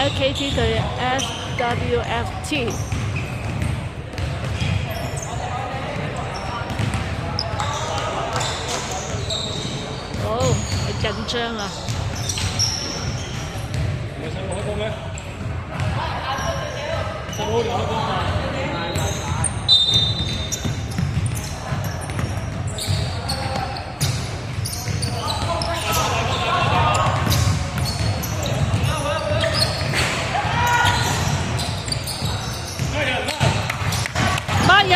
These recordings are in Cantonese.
LKT 對 SWFT。好，係緊張啊！你想開波咩？想開兩波嘛？孖人。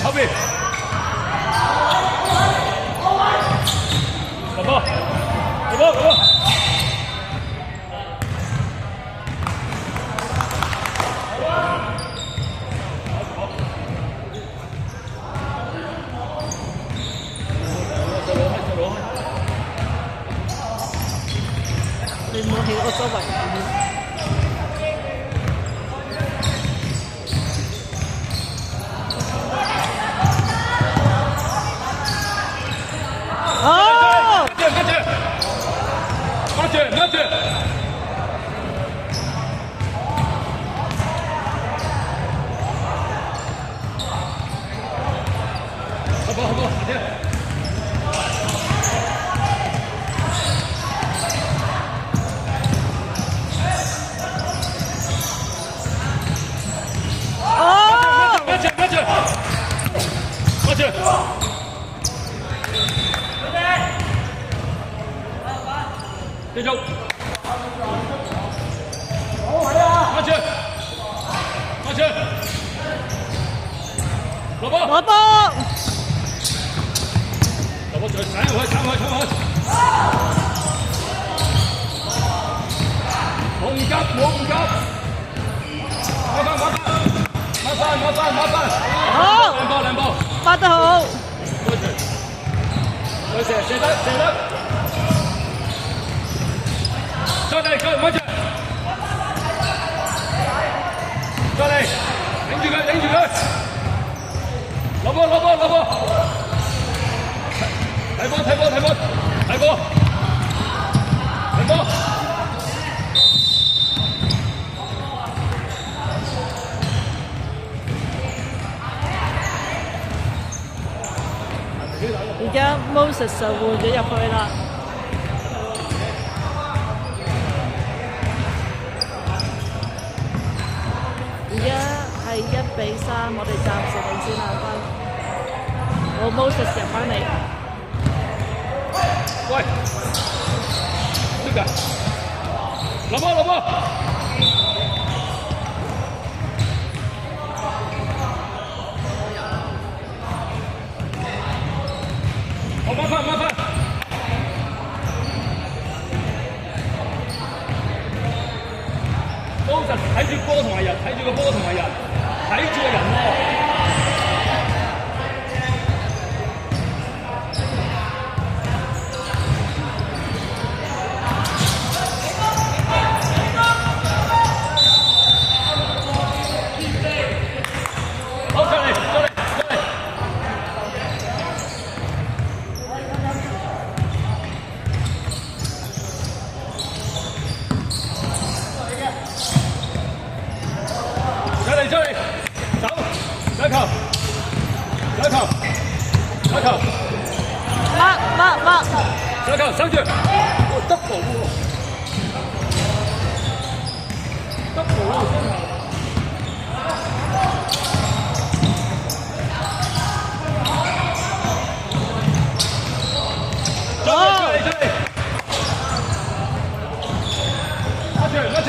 後邊，入波，入波，入波。你唔好喺我周圍。哦！慢住！好波，慢住！繼續，慢住，落波，再鏟入去，冇唔急，麻煩，好，兩波，發得好，再射得，再嚟，慢住，再嚟，頂住佢，落波，睇波。而家 Moses 就換咗入去啦。而家係1-3，我哋暫時領先5分。好 Moses 入返嚟。喂，呢個，落波。麻煩，當實睇住波同埋人，睇住個波同埋人，睇住個人喎。好，再嚟。走，上球，上球，守住，得步喎，再嚟，慢住。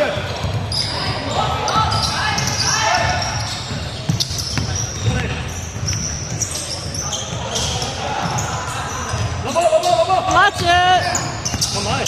拉住，慢慢嚟，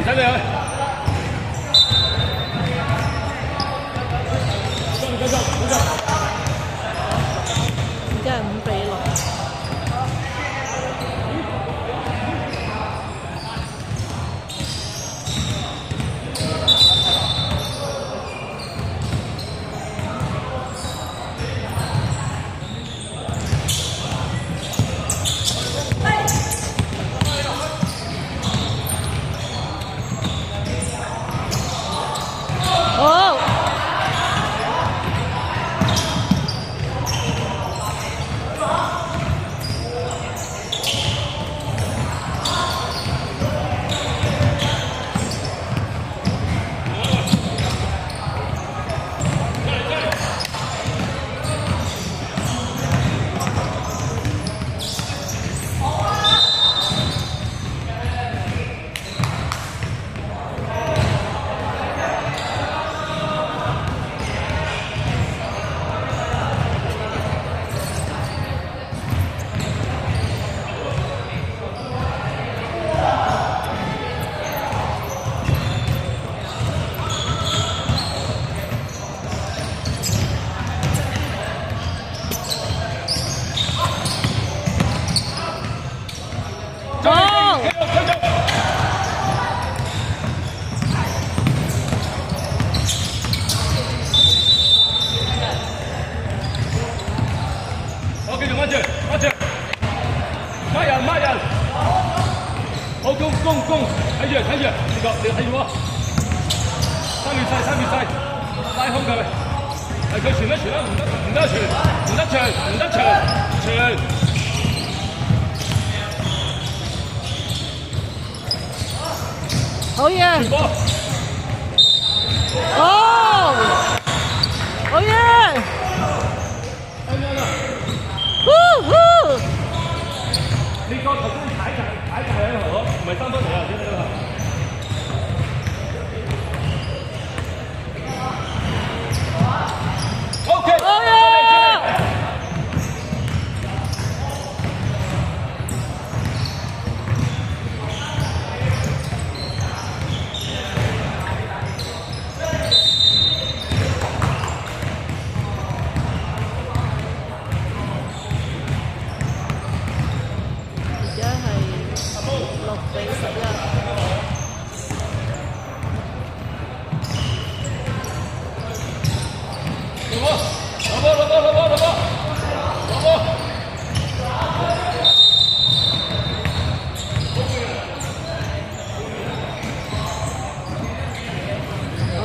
唔使理佢。繼續，而家係5-6。攻，睇住，呢個你睇住我，三月勢，拉空佢，係佢傳啦，唔得傳，好嘢！傳波，好嘢！啱啦！你個頭先踩喺度，唔係3分嚟啊！點解啊？OK， 好嘢！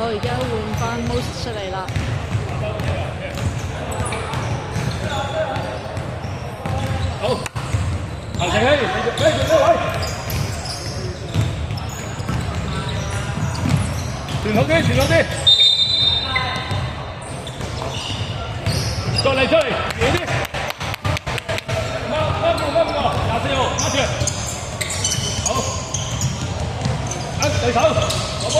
我而家換翻 Mose 出嚟啦。好，行程起，繼續呢位，傳好啲，再嚟，遠啲，掹個，24號，握住，好，對手，攞波。